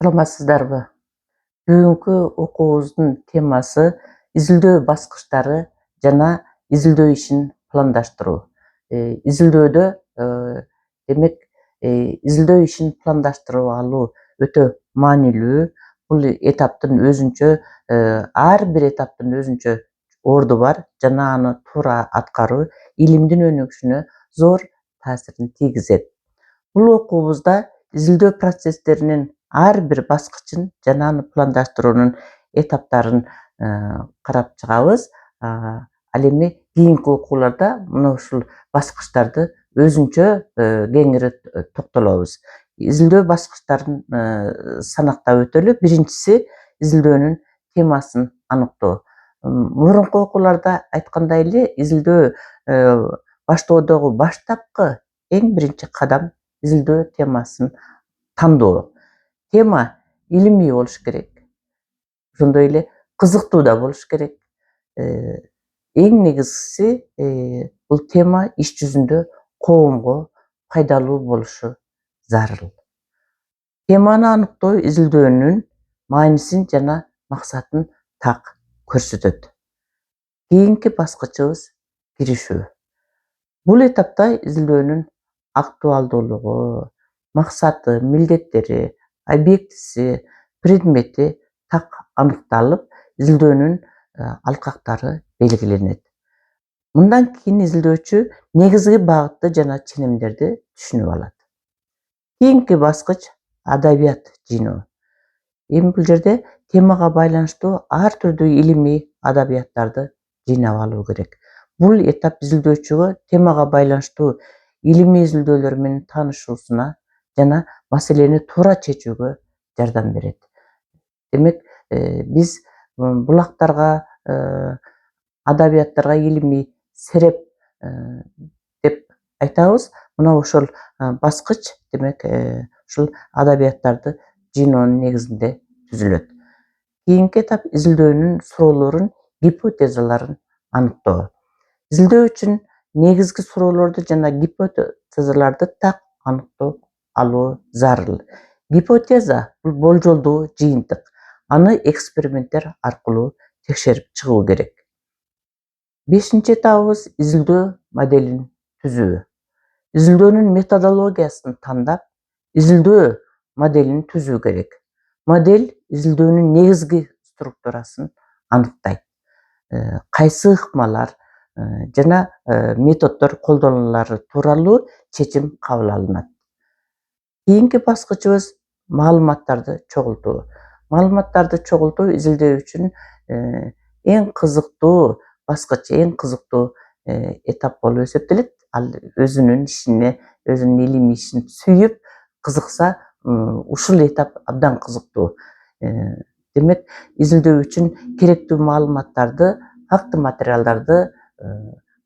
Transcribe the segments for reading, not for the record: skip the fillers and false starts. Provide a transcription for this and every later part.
Саламатсыздарбы? Бүгүнкү окуубуздун темасы изилдөө баскычтары жана изилдөө ишин пландаштыруу. Изилдөөдө демек изилдөө ишин пландаштырып алуу өтө маанилүү. Бул этаптын өзүнчө ар бир этаптын өзүнчө орду бар жана аны туура аткаруу илимдин өнүгүшүнө зор таасирин тийгизет. Бул окуубузда изилдөө процесстеринин ар бир баскычын жана аны пландаштыруунун этаптарын карап чыгабыз. Ал эми кийинки окууларда мына ушул баскычтарды өзүнчө кеңири токтолобуз. Изилдөө баскычтарын санактап өтөлү. Биринчиси изилдөөнүн темасын аныктоо. Мурунку окууларда айткандай эле изилдөө баштоодогу баштапкы эң биринчи кадам изилдөө темасын тандоо. Тема илимий болуш керек. Ошондой эле кызыктуу да болуш керек. Эң негизгиси бул тема иш жүзүндө коомго пайдалуу болушу зарыл. Теманы аныктоо изилдөөнүн маанисин жана максатын так көрсөтөт. Кийинки баскычыбыз киришүү. Бул этапта изилдөөнүн актуалдуулугу, максаты, милдеттери, объектиси, предмети так аныкталып, изилдөөнүн алкактары белгиленет. Мындан кийин изилдөөчү негизги багытты жана ченемдерди түшүнүп алат. Кийинки баскыч адабият жыйноо. Эми бул жерде темага байланыштуу ар түрдүү илимий адабияттарды жыйнап алуу керек. Бул этап изилдөөчүгө темага байланыштуу илимий изилдөөлөр менен таанышуусуна жана маселени туура чечүүгө жардам берет. Демек, биз булактарга, адабияттарга илимий сереп деп айтабыз. Мына ошол баскыч демек ушул адабияттарды жыйноонун негизинде түзүлөт. Кийинки этап изилдөөнүн суроолорун, гипотезаларын аныктоо. Изилдөө үчүн негизги суроолорду жана гипотезаларды так аныктап алуу зарыл. Гипотеза бул болжолдуу жыйынтык. Аны эксперименттер аркылуу текшерип чыгуу керек. Бешинчи этабыбыз изилдөө моделин түзүү. Изилдөөнүн методологиясын тандап, изилдөө моделин түзүү керек. Модель изилдөөнүн негизги структурасын аныктайт. Кайсы ыкмалар жана методдор колдонулары тууралуу чечим кабыл алынат. Кийинки баскычыбыз маалыматтарды чогултуу. Маалыматтарды чогултуу изилдөө үчүн эң кызыктуу баскыч, эң кызыктуу этап болуп эсептелет. Ал өзүнүн ишине, өзүнүн илимий ишин сүйүп, кызыкса, ушул этап абдан кызыктуу. Демек, изилдөө үчүн керектүү маалыматтарды, факты материалдарды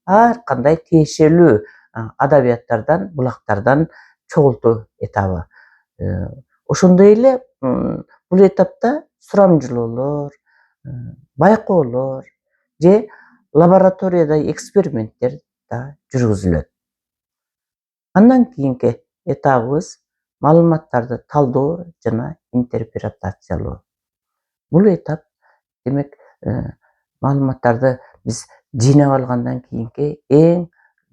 ар кандай тиешелүү адабияттардан, булактардан чогултуу этабы. Ошондой эле бул этапта сурамжылоолор, байкоолор же лабораторияда эксперименттер да жүргүзүлөт. Андан кийинки этабыбыз маалыматтарды талдоо жана интерпретациялоо. Бул этап демек маалыматтарды биз жыйнап алгандан кийинки эң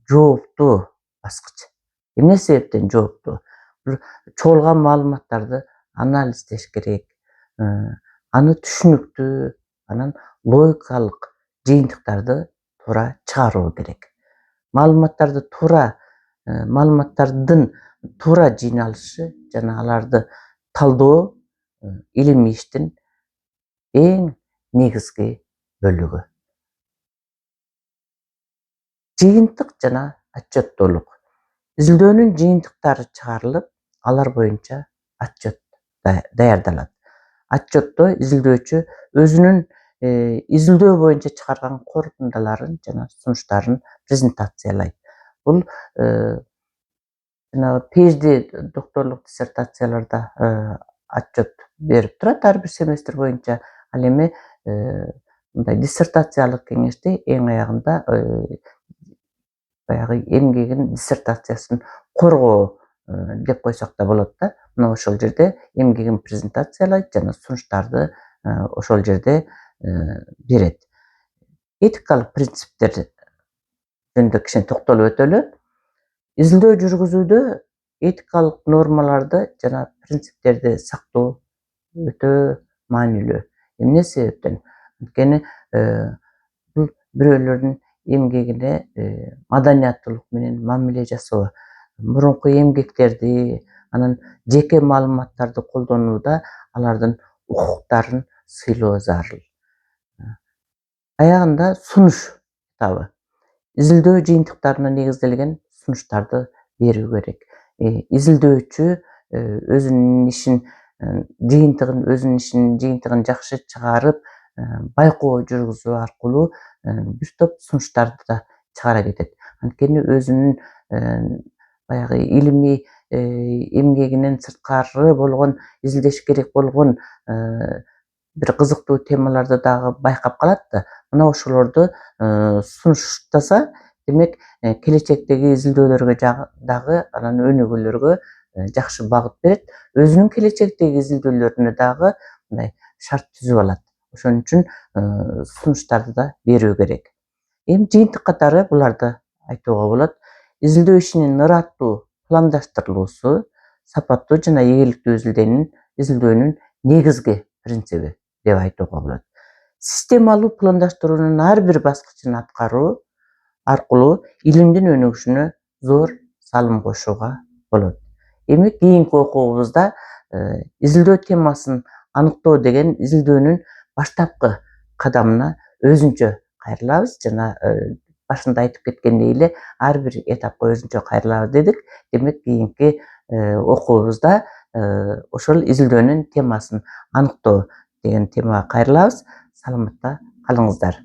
жооптуу баскыч. Эмне себептен жооптуу? Бул чогулган маалыматтарды анализдеш керек. Аны түшүнүктүү, анан логикалык жыйынтыктарды туура чыгаруу керек. Маалыматтардын туура жыйналышы жана аларды талдоо илимий иштин эң негизги бөлүгү. Жыйынтык жана отчеттуулук. Изилдөөнүн жыйынтыктары чыгарылып, алар боюнча отчет даярдалат. Отчетто изилдөөчү өзүнүн изилдөө боюнча чыгарган корутундаларын жана сунуштарын презентациялайт. Бул PhD докторлук диссертацияларда отчет берип турат ар бир семестр боюнча. Ал эми мындай диссертациялык кеңеште эң аягында баягы эмгегин, диссертациясын коргоо деп койсок да болот да. Мына ошол жерде эмгегин презентациялайт жана сунуштарды ошол жерде берет. Этикалык принциптер жөнүндө кичине токтолуп өтөлү. Изилдөө жүргүзүүдө этикалык нормаларды жана принциптерди сактоо өтө маанилүү. Эмне себептен? Анткени бул бирөөлөрдүн эмгегине маданияттуулук менен мамиле жасоо, мурунку эмгектерди, анан жеке маалыматтарды колдонууда алардын укуктарын сыйлоо зарыл. Аягында сунуш этабы. Изилдөө жыйынтыктарына негизделген сунуштарды берүү керек. Изилдөөчү өзүнүн ишин жыйынтыгын жакшы чыгарып, байкоо жүргүзүү аркылуу бир топ сунуштарды да чыгара кетет. Анткени өзүнүн баягы илимий эмгегинен сырткары болгон, изилдеш керек болгон бир кызыктуу темаларды дагы байкап калат да, мына ошолорду сунуштаса, демек келечектеги изилдөөлөргө дагы анан өнүгүүлөргө жакшы багыт берет. Өзүнүн келечектеги изилдөөлөрүнө дагы мындай шарт түзүп алат. Ошон үчүн сунуштарды да берүү керек. Эми жыйынтык катары буларды айтууга болот. Изилдөө ишинин ыраттуу пландаштырылуусу сапаттуу жана ийгиликтүү изилдөөнүн негизги принциби деп айтууга болот. Системалуу пландаштыруунун ар бир баскычын аткаруу аркылуу илимдин өнүгүшүнө зор салым кошууга болот. Эми кийинки окуубузда изилдөө темасын аныктоо деген изилдөөнүн баштапкы кадамына өзүнчө кайрылабыз жана башында айтып кеткендей эле ар бир этапка өзүнчө кайрылабыз дедик. Демек кийинки окуубузда ошол изилдөөнүн темасын аныктоо деген темага кайрылабыз. Саламатта калыңыздар.